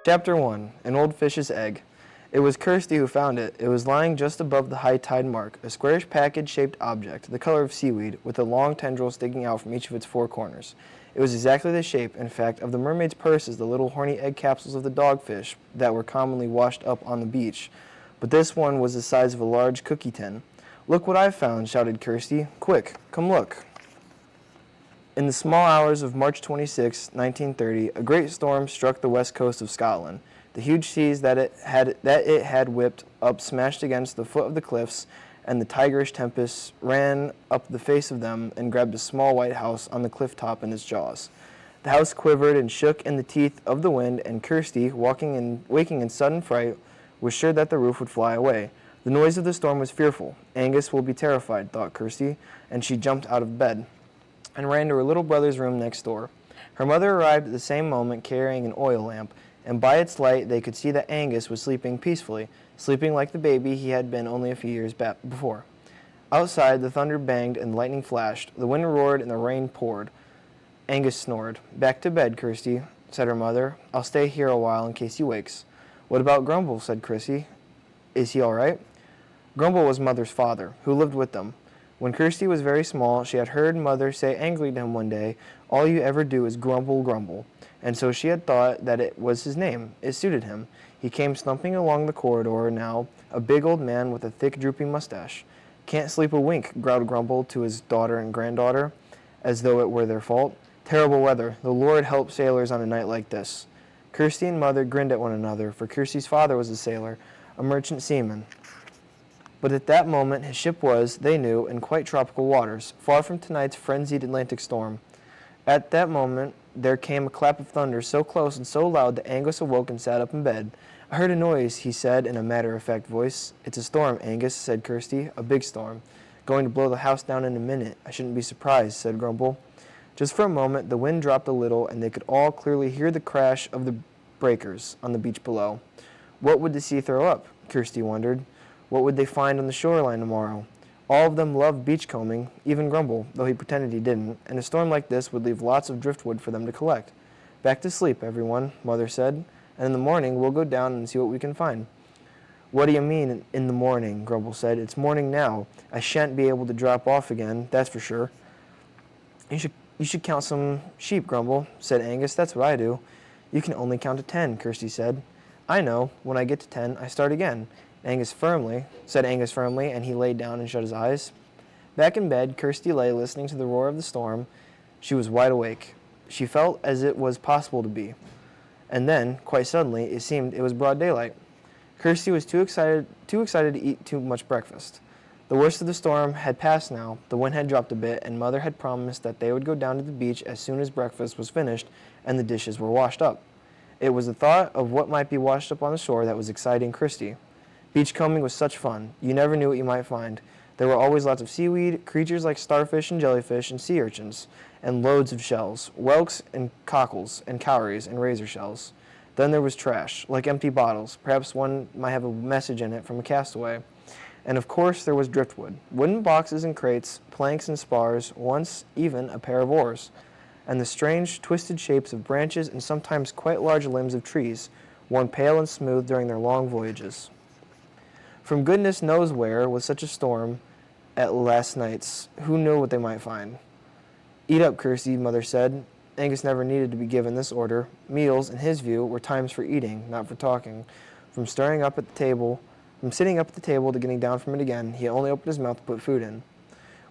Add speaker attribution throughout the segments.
Speaker 1: Chapter 1. An Old Fish's Egg. It was Kirsty who found it. It was lying just above the high tide mark, a squarish package-shaped object, the color of seaweed, with a long tendril sticking out from each of its four corners. It was exactly the shape, in fact, of the mermaid's purse as the little horny egg capsules of the dogfish that were commonly washed up on the beach. But this one was the size of a large cookie tin. "Look what I've found," shouted Kirsty. "Quick, come look." In the small hours of March 26, 1930, a great storm struck the west coast of Scotland. The huge seas that it had whipped up smashed against the foot of the cliffs, and the tigerish tempest ran up the face of them and grabbed a small white house on the cliff top in its jaws. The house quivered and shook in the teeth of the wind, and Kirsty, waking in sudden fright, was sure that the roof would fly away. The noise of the storm was fearful. "Angus will be terrified," thought Kirsty, and she jumped out of bed and ran to her little brother's room next door. Her mother arrived at the same moment carrying an oil lamp, and by its light they could see that Angus was sleeping peacefully, sleeping like the baby he had been only a few years before. Outside, the thunder banged and the lightning flashed, the wind roared and the rain poured. Angus snored. "Back to bed, Kirsty," said her mother. "I'll stay here a while in case he wakes." "What about Grumble?" said Kirsty. "Is he all right?" Grumble was Mother's father, who lived with them. When Kirsty was very small, she had heard Mother say angrily to him one day, "All you ever do is grumble, grumble." And so she had thought that it was his name. It suited him. He came stumping along the corridor now, a big old man with a thick, drooping mustache. "Can't sleep a wink," growled Grumble to his daughter and granddaughter, as though it were their fault. "Terrible weather. The Lord help sailors on a night like this." Kirsty and Mother grinned at one another, for Kirsty's father was a sailor, a merchant seaman. But at that moment his ship was, they knew, in quite tropical waters, far from tonight's frenzied Atlantic storm. At that moment there came a clap of thunder so close and so loud that Angus awoke and sat up in bed. "I heard a noise," he said in a matter-of-fact voice. "It's a storm, Angus," said Kirsty. "A big storm. Going to blow the house down in a minute. I shouldn't be surprised," said Grumble. Just for a moment the wind dropped a little, and they could all clearly hear the crash of the breakers on the beach below. What would the sea throw up? Kirsty wondered. What would they find on the shoreline tomorrow? All of them loved beachcombing, even Grumble, though he pretended he didn't, and a storm like this would leave lots of driftwood for them to collect. "Back to sleep, everyone," Mother said, "and in the morning we'll go down and see what we can find." "What do you mean, in the morning?" Grumble said. "It's morning now. I shan't be able to drop off again, that's for sure." You should count some sheep, Grumble," said Angus. "That's what I do." "You can only count to 10, Kirsty said. "I know. When I get to 10, I start again," said Angus firmly, and he lay down and shut his eyes. Back in bed, Kirsty lay listening to the roar of the storm. She was wide awake. She felt as it was possible to be. And then, quite suddenly, it seemed it was broad daylight. Kirsty was too excited to eat too much breakfast. The worst of the storm had passed now. The wind had dropped a bit, and Mother had promised that they would go down to the beach as soon as breakfast was finished and the dishes were washed up. It was the thought of what might be washed up on the shore that was exciting Kirsty. Beachcombing was such fun. You never knew what you might find. There were always lots of seaweed, creatures like starfish and jellyfish and sea urchins, and loads of shells, whelks and cockles and cowries and razor shells. Then there was trash, like empty bottles. Perhaps one might have a message in it from a castaway. And of course there was driftwood, wooden boxes and crates, planks and spars, once even a pair of oars, and the strange twisted shapes of branches and sometimes quite large limbs of trees, worn pale and smooth during their long voyages. From goodness knows where was such a storm at last night's. Who knew what they might find? "Eat up, Kirsty," Mother said. Angus never needed to be given this order. Meals, in his view, were times for eating, not for talking. From sitting up at the table to getting down from it again, he only opened his mouth to put food in.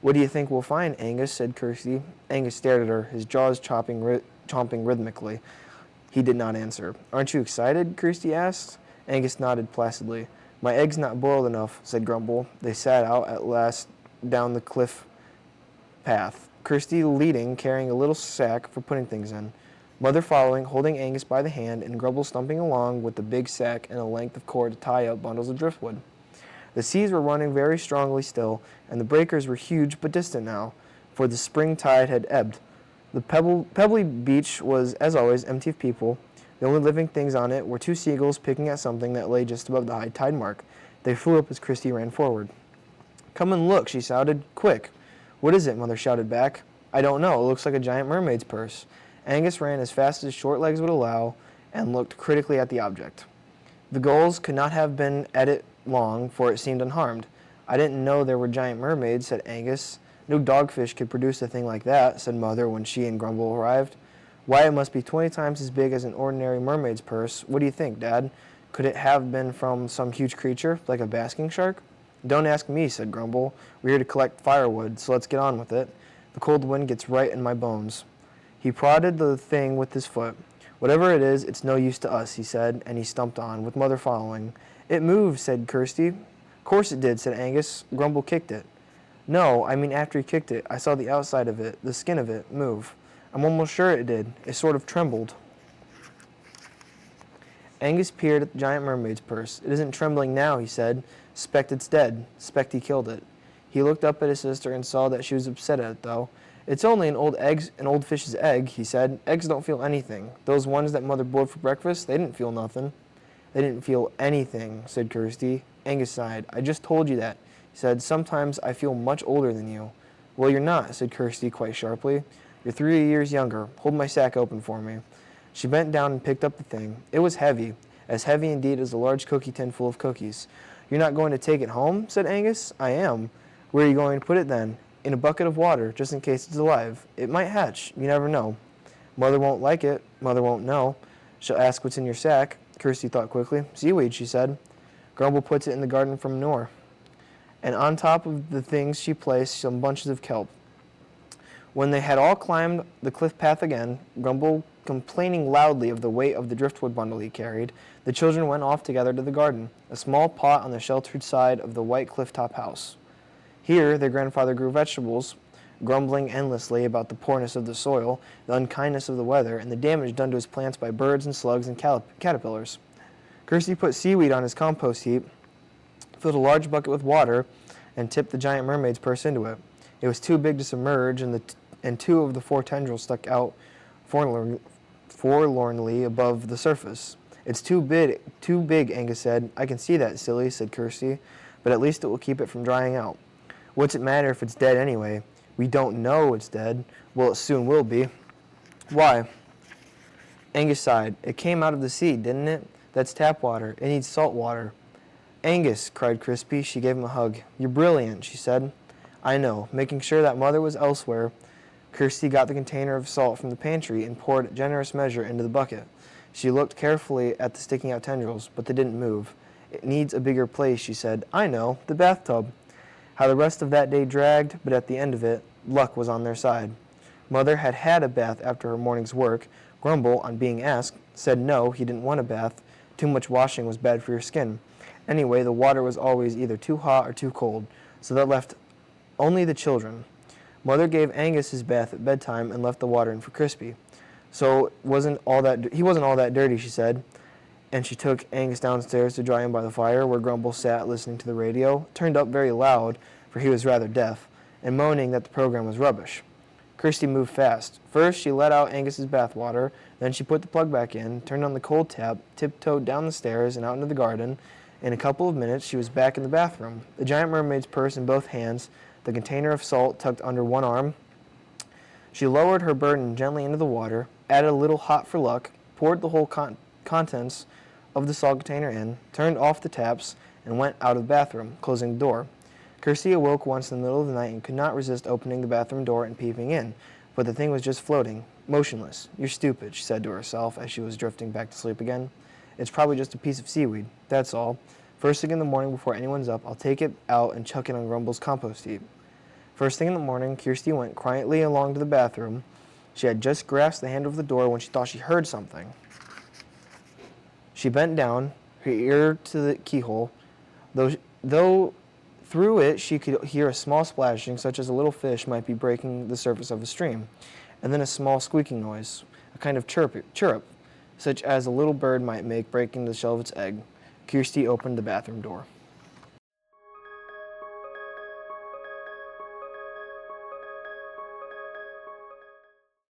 Speaker 1: "What do you think we'll find, Angus?" said Kirsty. Angus stared at her, his jaws chomping rhythmically. He did not answer. "Aren't you excited?" Kirsty asked. Angus nodded placidly. "My egg's not boiled enough," said Grumble. They set out at last down the cliff path, Kirsty leading, carrying a little sack for putting things in, Mother following, holding Angus by the hand, and Grumble stumping along with the big sack and a length of cord to tie up bundles of driftwood. The seas were running very strongly still, and the breakers were huge but distant now, for the spring tide had ebbed. The pebbly beach was, as always, empty of people. The only living things on it were two seagulls picking at something that lay just above the high tide mark. They flew up as Kirsty ran forward. "Come and look," she shouted. "Quick!" "What is it?" Mother shouted back. "I don't know. It looks like a giant mermaid's purse." Angus ran as fast as his short legs would allow, and looked critically at the object. The gulls could not have been at it long, for it seemed unharmed. I didn't know there were giant mermaids, said Angus. No dogfish could produce a thing like that, said Mother when she and Grumble arrived. Why, it must be 20 times as big as an ordinary mermaid's purse. What do you think, Dad? Could it have been from some huge creature, like a basking shark? Don't ask me, said Grumble. We're here to collect firewood, so let's get on with it. The cold wind gets right in my bones. He prodded the thing with his foot. Whatever it is, it's no use to us, he said, and he stumped on, with Mother following. It moved, said Kirsty. Of course it did, said Angus. Grumble kicked it. No, I mean after he kicked it, I saw the outside of it, the skin of it, move. I'm almost sure it did. It sort of trembled. Angus peered at the giant mermaid's purse. It isn't trembling now, he said. Spect it's dead. Spect he killed it. He looked up at his sister and saw that she was upset at it, though. It's only an old fish's egg, he said. Eggs don't feel anything. Those ones that Mother boiled for breakfast, they didn't feel nothing. They didn't feel anything, said Kirsty. Angus sighed. I just told you that, he said. Sometimes I feel much older than you. Well, you're not, said Kirsty quite sharply. You're 3 years younger. Hold my sack open for me. She bent down and picked up the thing. It was heavy, as heavy indeed as a large cookie tin full of cookies. You're not going to take it home, said Angus. I am. Where are you going to put it then? In a bucket of water, just in case it's alive. It might hatch. You never know. Mother won't like it. Mother won't know. She'll ask what's in your sack. Kirsty thought quickly. Seaweed, she said. Grumble puts it in the garden from manure. And on top of the things she placed some bunches of kelp. When they had all climbed the cliff path again, Grumble complaining loudly of the weight of the driftwood bundle he carried, the children went off together to the garden, a small pot on the sheltered side of the white cliff-top house. Here their grandfather grew vegetables, grumbling endlessly about the poorness of the soil, the unkindness of the weather, and the damage done to his plants by birds and slugs and caterpillars. Kirsty put seaweed on his compost heap, filled a large bucket with water, and tipped the giant mermaid's purse into it. It was too big to submerge, and two of the four tendrils stuck out forlornly above the surface. It's too big, Angus said. I can see that, silly, said Kirsty, but at least it will keep it from drying out. What's it matter if it's dead anyway? We don't know it's dead. Well, it soon will be. Why? Angus sighed. It came out of the sea, didn't it? That's tap water. It needs salt water. Angus, cried Crispy. She gave him a hug. You're brilliant, she said. I know. Making sure that Mother was elsewhere, Kirsty got the container of salt from the pantry and poured a generous measure into the bucket. She looked carefully at the sticking out tendrils, but they didn't move. It needs a bigger place, she said. I know. The bathtub. How the rest of that day dragged, but at the end of it, luck was on their side. Mother had had a bath after her morning's work. Grumble, on being asked, said no, he didn't want a bath. Too much washing was bad for your skin. Anyway, the water was always either too hot or too cold, so that left only the children. Mother gave Angus his bath at bedtime and left the water in for Crispy. So he wasn't all that dirty, she said, and she took Angus downstairs to dry him by the fire, where Grumble sat listening to the radio, turned up very loud, for he was rather deaf, and moaning that the program was rubbish. Kirsty moved fast. First, she let out Angus's bath water, then she put the plug back in, turned on the cold tap, tiptoed down the stairs and out into the garden. In a couple of minutes, she was back in the bathroom, the giant mermaid's purse in both hands, the container of salt tucked under one arm. She lowered her burden gently into the water, added a little hot for luck, poured the whole contents of the salt container in, turned off the taps, and went out of the bathroom, closing the door. Kirsty awoke once in the middle of the night and could not resist opening the bathroom door and peeping in, but the thing was just floating, motionless. You're stupid, she said to herself as she was drifting back to sleep again. It's probably just a piece of seaweed, that's all. First thing in the morning before anyone's up, I'll take it out and chuck it on Grumble's compost heap. First thing in the morning, Kirsty went quietly along to the bathroom. She had just grasped the handle of the door when she thought she heard something. She bent down, her ear to the keyhole, though through it she could hear a small splashing, such as a little fish might be breaking the surface of a stream, and then a small squeaking noise, a kind of chirrup, such as a little bird might make breaking the shell of its egg. Kirsty opened the bathroom door.